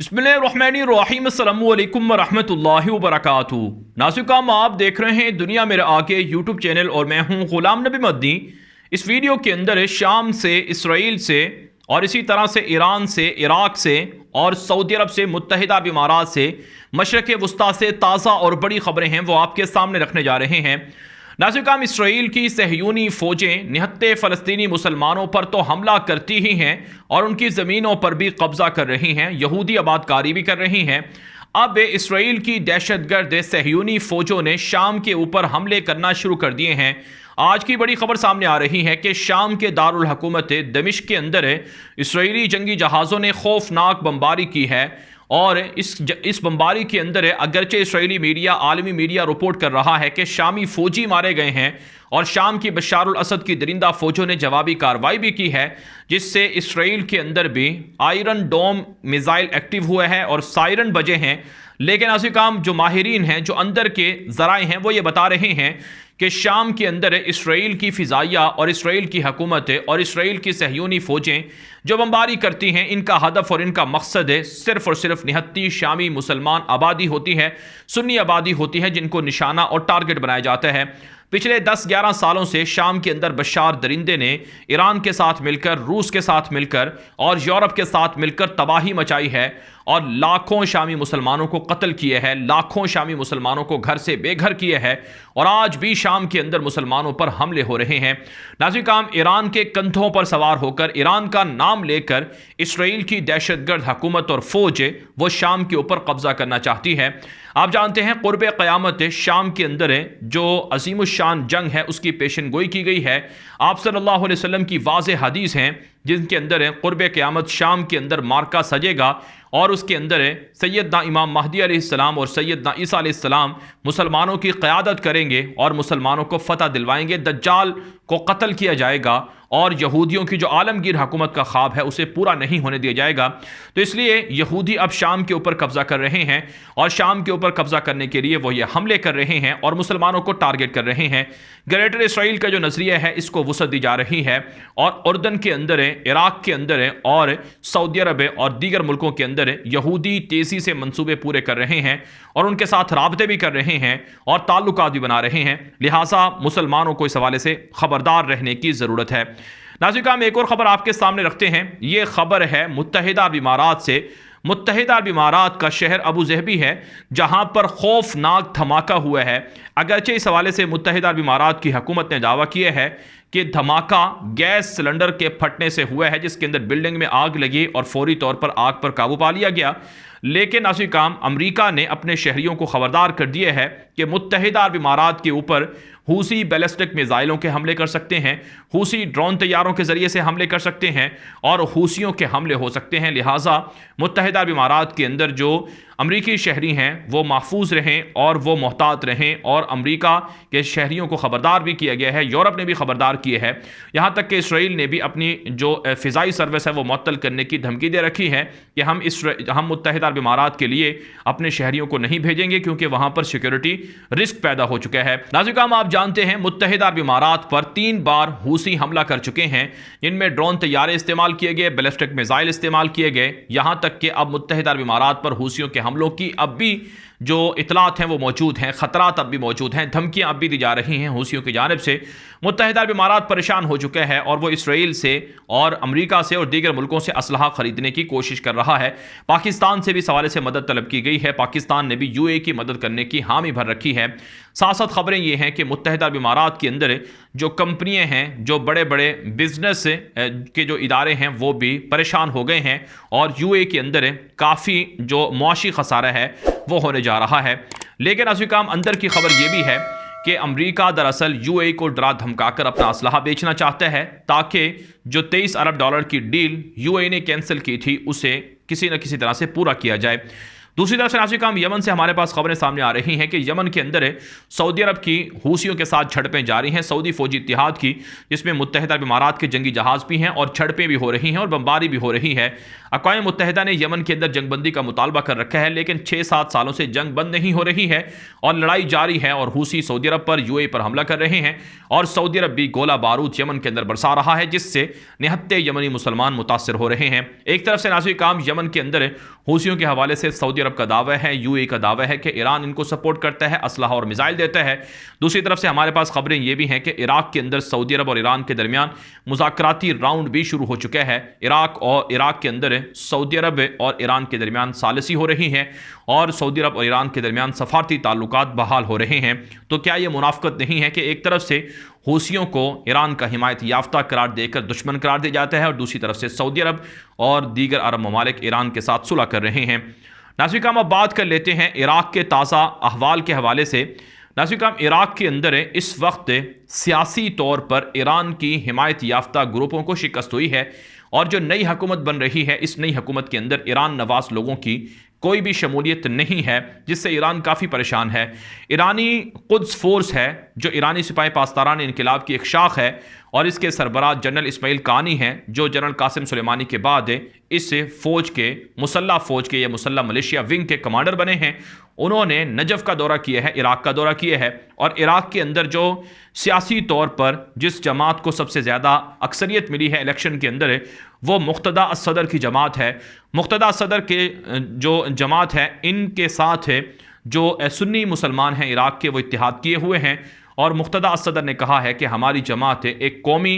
बिस्मिल्लाहिर्रहमानिर्रहीम अस्सलामु अलैकुम वरहमतुल्लाहि वबरकातुहू। नाज़रीन, आप देख रहे हैं दुनिया मेरे आगे यूट्यूब चैनल और मैं हूं गुलाम नबी मदनी। इस वीडियो के अंदर शाम से, इसराइल से और इसी तरह से ईरान से, इराक से और सऊदी अरब से, मुत्तहिदा अरब इमारात से, मशरक़ वस्ता से ताज़ा और बड़ी खबरें हैं वो आपके सामने रखने जा रहे हैं। नाज़रीन, इसराइल की सहयूनी फ़ौजें निहत्ते फ़लस्तीनी मुसलमानों पर तो हमला करती ही हैं और उनकी ज़मीनों पर भी कब्ज़ा कर रही हैं, यहूदी आबादकारी भी कर रही हैं। अब इसराइल की दहशतगर्द सहयूनी फ़ौजों ने शाम के ऊपर हमले करना शुरू कर दिए हैं। आज की बड़ी खबर सामने आ रही है कि शाम के दारुल हुकूमत दमिश्क के अंदर इसराइली जंगी जहाज़ों ने खौफनाक बमबारी की है और इस बमबारी के अंदर अगरचे इसराइली मीडिया, आलमी मीडिया रिपोर्ट कर रहा है कि शामी फौजी मारे गए हैं और शाम की बशार अल असद की दरिंदा फौजों ने जवाबी कार्रवाई भी की है, जिससे इसराइल के अंदर भी आयरन डोम मिसाइल एक्टिव हुए हैं और सायरन बजे हैं। लेकिन नाज़रीन, जो माहिरीन हैं, जो अंदर के ज़राए हैं, वो ये बता रहे हैं कि शाम के अंदर इसराइल की फ़िज़ाइया और इसराइल की हुकूमत और इसराइल की सहयूनी फ़ौजें जो बमबारी करती हैं, इनका हदफ और इनका मकसद सिर्फ़ और सिर्फ निहत्ती शामी मुसलमान आबादी होती है, सुन्नी आबादी होती है, जिनको निशाना और टारगेट बनाया जाता है। पिछले 10-11 सालों से शाम के अंदर बशार दरिंदे ने ईरान के साथ मिलकर, रूस के साथ मिलकर और यूरोप के साथ मिलकर तबाही मचाई है और लाखों शामी मुसलमानों को कत्ल किए हैं, लाखों शामी मुसलमानों को घर से बेघर किए हैं और आज भी शाम के अंदर मुसलमानों पर हमले हो रहे हैं। नाज़रीन, ईरान के कंधों पर सवार होकर, ईरान का नाम लेकर इसराइल की दहशतगर्द हुकूमत और फौज वो शाम के ऊपर कब्जा करना चाहती है। आप जानते हैं कुर्ब क़यामत शाम के अंदर जो अज़ीमुश्शान जंग है उसकी पेशन गोई की गई है। आप सल्लल्लाहु अलैहि वसल्लम की वाज़ेह हदीस हैं जिनके अंदर कुर्ब क़यामत शाम के अंदर मार्का सजेगा और उसके अंदर सैयदना इमाम महदी अलैहिस्सलाम और सैयदना ईसा अलैहिस्सलाम मुसलमानों की क़यादत करेंगे और मुसलमानों को फ़तह दिलवाएंगे। दज्जाल को कत्ल किया जाएगा और यहूदियों की जो आलमगीर हुकूमत का ख्वाब है उसे पूरा नहीं होने दिया जाएगा। तो इसलिए यहूदी अब शाम के ऊपर कब्ज़ा कर रहे हैं और शाम के ऊपर कब्ज़ा करने के लिए वो ये हमले कर रहे हैं और मुसलमानों को टारगेट कर रहे हैं। ग्रेटर इसराइल का जो नज़रिया है इसको वसअत दी जा रही है और उर्दन के अंदर, इराक के अंदर और सऊदी अरब और दीगर मुल्कों के अंदर यहूदी तेज़ी से मंसूबे पूरे कर रहे हैं और उनके साथ राबते भी कर रहे हैं और ताल्लुकात भी बना रहे हैं। लिहाजा मुसलमानों को इस हवाले से खबरदार रहने की ज़रूरत है। नाज़रीन, हम एक और ख़बर आपके सामने रखते हैं। ये ख़बर है मुत्तहिदा अरब इमारात से। मुत्तहिदा अरब इमारात का शहर अबू ज़हबी है जहाँ पर खौफनाक धमाका हुआ है। अगरचे इस हवाले से मुत्तहिदा अरब इमारात की हुकूमत ने दावा किया है कि धमाका गैस सिलेंडर के फटने से हुआ है, जिसके अंदर बिल्डिंग में आग लगी और फौरी तौर पर आग पर काबू पा लिया गया। लेकिन नाज़रीन, अमेरिका ने अपने शहरियों को खबरदार कर दिया है कि मुत्तहिदा अरब इमारात के ऊपर हूसी बैलिस्टिक मिसाइलों के हमले कर सकते हैं, हूसी ड्रोन तैयारों के ज़रिए से हमले कर सकते हैं और हूसियों के हमले हो सकते हैं। लिहाजा मुत्तहिदा अरब इमारात के अंदर जो अमरीकी शहरी हैं वो महफूज रहें और वो मोहतात रहें और अमरीका के शहरियों को ख़बरदार भी किया गया है। यूरोप ने भी ख़बरदार किए है, यहाँ तक कि इसराइल ने भी अपनी जो फ़िज़ाई सर्विस है वो मुअत्तल करने की धमकी दे रखी है कि हम मुत्तहिदा अरब इमारात के लिए अपने शहरियों को नहीं भेजेंगे क्योंकि वहाँ पर सिक्योरिटी रिस्क पैदा हो चुका है। नाज़रीन, आप जानते हैं मुत्तहिदा अरब इमारात पर 3 बार हूसी हमला कर चुके हैं, जिनमें ड्रोन तैयारे इस्तेमाल किए गए, बैलिस्टिक मिसाइल इस्तेमाल किए गए। यहाँ तक कि अब मुत्तहिदा अरब इमारात पर हूसियों के हमलों की अब भी जो इतलात हैं वो मौजूद हैं, ख़तरात अब भी मौजूद हैं, धमकियाँ अब भी दी जा रही हैं हूसियों की जानिब से। मुत्तहिदा अरब इमारात परेशान हो चुका है और वो इसराइल से और अमेरिका से और दीगर मुल्कों से असलहा ख़रीदने की कोशिश कर रहा है। पाकिस्तान से भी इस हवाले से मदद तलब की गई है, पाकिस्तान ने भी यूएई की मदद करने की हामी भर रखी है। साथ साथ खबरें ये हैं कि मुत्तहिदा अरब इमारात के अंदर जो कंपनियां हैं, जो बड़े बड़े बिजनेस के जो इदारे हैं वो भी परेशान हो गए हैं और यूएई के अंदर काफ़ी जो मुआशी खसारा है वो होने जा रहा है। लेकिन नाज़रीन, अंदर की खबर ये भी है कि अमेरिका दरअसल यूएई को डरा धमकाकर अपना असलहा बेचना चाहता है ताकि जो 23 अरब डॉलर की डील यूएई ने कैंसिल की थी उसे किसी न किसी तरह से पूरा किया जाए। दूसरी तरफ से नाज़रीन काम यमन से हमारे पास खबरें सामने आ रही हैं कि यमन के अंदर सऊदी अरब की हूसियों के साथ झड़पें जारी हैं, सऊदी फौजी इत्तेहाद की, जिसमें मुत्तहिदा अरब इमारात के जंगी जहाज़ भी हैं और झड़पें भी हो रही हैं और बमबारी भी हो रही है। अक़वाम मुत्तहिदा ने यमन के अंदर जंगबंदी का मुतालबा कर रखा है, लेकिन 6-7 सालों से जंग बंद नहीं हो रही है और लड़ाई जारी है और हूसी सऊदी अरब पर, यूएई पर हमला कर रहे हैं और सऊदी अरब भी गोला बारूद यमन के अंदर बरसा रहा है, जिससे निहत्ते यमनी मुसलमान मुतासर हो रहे हैं। एक तरफ से नाज़रीन काम यमन के अंदर हूसियों के हवाले से सऊदी अरब का दावा है, यूएई का दावा है कि ईरान इनको सपोर्ट करता है, असलहा और मिसाइल देता है। दूसरी तरफ से हमारे पास खबरें ये भी हैं कि इराक के अंदर सऊदी अरब और ईरान के दरमियान मुज़ाकराती राउंड भी शुरू हो चुका है। इराक के अंदर सऊदी अरब और ईरान के दरमियान सालिसी हो रही है और सऊदी अरब और ईरान के दरमियान सफारती ताल्लुकात बहाल हो रहे हैं। तो क्या यह मुनाफकत नहीं है कि एक तरफ से हूसियों को ईरान का हिमायत याफ्ता करार देकर दुश्मन करार दिया जाता है और दूसरी तरफ से सऊदी अरब और दीगर अरब ममालिक ईरान के साथ सुलह कर रहे हैं। नाज़रीन हम अब बात कर लेते हैं इराक के ताज़ा अहवाल के हवाले से। नाज़रीन हम इराक के अंदर इस वक्त सियासी तौर पर ईरान की हिमायत याफ्ता ग्रुपों को शिकस्त हुई है और जो नई हुकूमत बन रही है, इस नई हुकूमत के अंदर ईरान नवाज लोगों की कोई भी शमूलियत नहीं है, जिससे ईरान काफ़ी परेशान है। ईरानी कुद्स फोर्स है जो ईरानी सिपाही पासदारान इनकलाब की एक शाख है और इसके सरबराह जनरल इस्माइल कानी हैं, जो जनरल कासिम सुलेमानी के बाद इस फौज के मुसल्ला फौज के या मुसल्ला मलेशिया विंग के कमांडर बने हैं। उन्होंने नजफ का दौरा किया है, इराक का दौरा किया है और इराक के अंदर जो सियासी तौर पर जिस जमात को सबसे ज़्यादा अक्सरियत मिली है इलेक्शन के अंदर, वो मुक़्तदा अस-सदर की जमात है। मुक़्तदा अस-सदर के जो जमात है, इनके साथ जो सुन्नी मुसलमान हैं इराक के, वो इत्तेहाद किए हुए हैं और मुक़्तदा अस-सदर ने कहा है कि हमारी जमात एक कौमी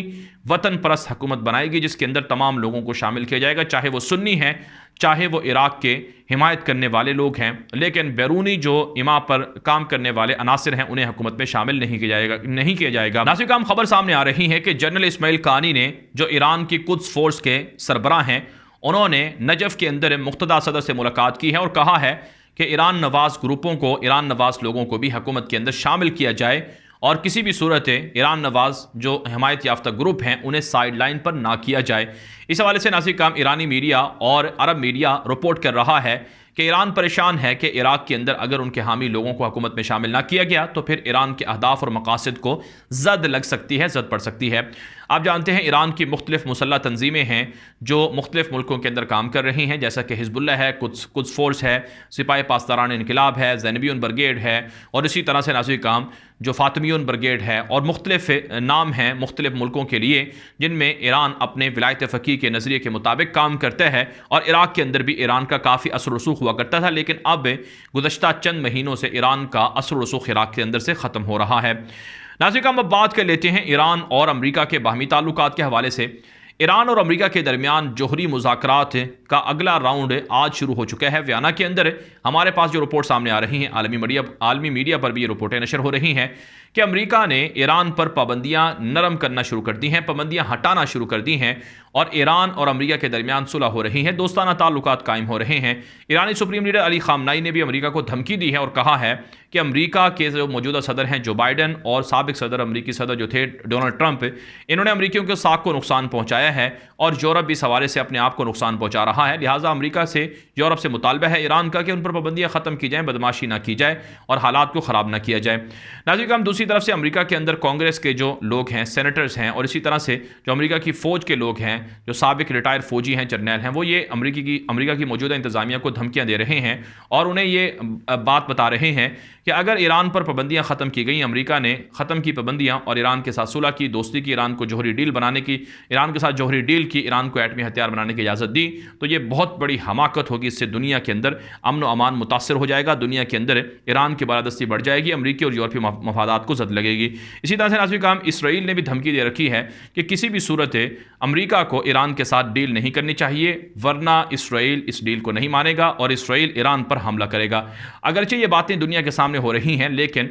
वतन परस्त हुकूमत बनाएगी जिसके अंदर तमाम लोगों को शामिल किया जाएगा, चाहे वो सुन्नी हैं, चाहे वो इराक के हिमायत करने वाले लोग हैं, लेकिन बैरूनी जो इमा पर काम करने वाले अनासिर हैं उन्हें हुकूमत में शामिल नहीं किया जाएगा। नाज़रीन काम खबर सामने आ रही है कि जनरल इस्माइल कानी ने, जो ईरान की कुद्स फोर्स के सरबराह हैं, उन्होंने नजफ के अंदर मुक़्तदा सदर से मुलाकात की है और कहा है कि ईरान नवाज ग्रुपों को, ईरान नवाज लोगों को भी हुकूमत के अंदर शामिल किया जाए और किसी भी सूरत ईरान नवाज जो हिमायत याफ्ता ग्रुप हैं उन्हें साइड लाइन पर ना किया जाए। इस हवाले से नाज़रीन काम ईरानी मीडिया और अरब मीडिया रिपोर्ट कर रहा है कि ईरान परेशान है कि इराक के अंदर अगर उनके हामी लोगों को हुकूमत में शामिल ना किया गया तो फिर ईरान के अहदाफ और मकासद को जद लग सकती है, जद पड़ सकती है। आप जानते हैं ईरान की मुख्तलिफ मुसल्लह तंजीमें हैं जो मुख्तलिफ मुल्कों के अंदर काम कर रही हैं, जैसा कि हिजबुल्लाह है, कुद्स फोर्स है, सिपाही पासदारान इनकलाब है, ज़ैनबियुन ब्रिगेड है और इसी तरह से नाज़रीन काम जो फातिमियुन ब्रिगेड है और मुख्तलिफ नाम हैं मुख्तलिफ मुल्कों के लिए, जिनमें ईरान अपने विलायत फ़क़ीह के नज़रिए के मुताबिक काम करता है। और इराक के अंदर भी ईरान का काफ़ी असर रसूख हुआ करता था, लेकिन अब गुज़श्ता चंद महीनों से ईरान का असर रसूख इराक के अंदर से ख़त्म हो रहा है। नाज़रीन हम अब बात कर लेते हैं ईरान और अमरीका के बाहमी ताल्लुकात के हवाले से। ईरान और अमरीका के दरमियान जोहरी मुज़ाकरात का अगला राउंड आज शुरू हो चुका है। वियना के अंदर हमारे पास जो रिपोर्ट सामने आ रही हैं, आलमी मीडिया पर भी ये रिपोर्टें नशर हो रही हैं कि अमरीका ने ईरान पर पाबंदियां नरम करना शुरू कर दी हैं, पाबंदियां हटाना शुरू कर दी हैं और ईरान और अमरीका के दरमियान सुलह हो रही है, दोस्ताना ताल्लुकात कायम हो रहे हैं। ईरानी सुप्रीम लीडर अली ख़ामनाई ने भी अमरीका को धमकी दी है और कहा है कि अमरीका के जो मौजूदा सदर हैं जो बाइडन और साबिक सदर अमरीकी सदर जो थे डोनाल्ड ट्रंप, इन्होंने अमरीकियों के साख को नुकसान पहुँचाया है और यूरोप भी इस हवाले से अपने आप को नुकसान पहुँचा रहा है। लिहाजा अमरीका से, यूरोप से मुतालबा है ईरान का कि उन पर पाबंदियाँ ख़त्म की जाएँ, बदमाशी ना की जाए और हालात को ख़राब ना किया जाए। नाज़रीन हम दूसरी तरफ से अमरीका के अंदर कांग्रेस के जो लोग हैं, सेनेटर्स हैं और इसी तरह से जो अमरीका की फ़ौज के लोग हैं, जो साबिक रिटायर्ड फ़ौजी हैं, जर्नैल हैं, वो ये अमरीका की मौजूदा इंतज़ामिया को धमकियाँ दे रहे हैं और उन्हें ये बात बता रहे हैं कि अगर ईरान पर पाबंदियाँ ख़त्म की गई, अमरीका ने ख़त्म की पाबंदियाँ और ईरान के साथ सुलह की, दोस्ती की, ईरान को जौहरी डील बनाने की, ईरान के साथ जौहरी डील की, ईरान को एटमी हथियार बनाने की इजाज़त दी, तो ये बहुत बड़ी हमाकत होगी। इससे दुनिया के अंदर अमन व अमान मुतासर हो जाएगा, दुनिया के अंदर ईरान की बालादस्ती बढ़ जाएगी, अमरीकी और यूरोपीय मफादात को जद लगेगी। इसी तरह से नाज़रीन काम इसराइल ने भी धमकी दे रखी है कि किसी भी सूरत अमरीका को ईरान के साथ डील नहीं करनी चाहिए, वरना इसराइल इस डील को नहीं मानेगा और इसराइल ईरान पर हमला करेगा। अगरचे ये बातें दुनिया के सामने हो रही हैं, लेकिन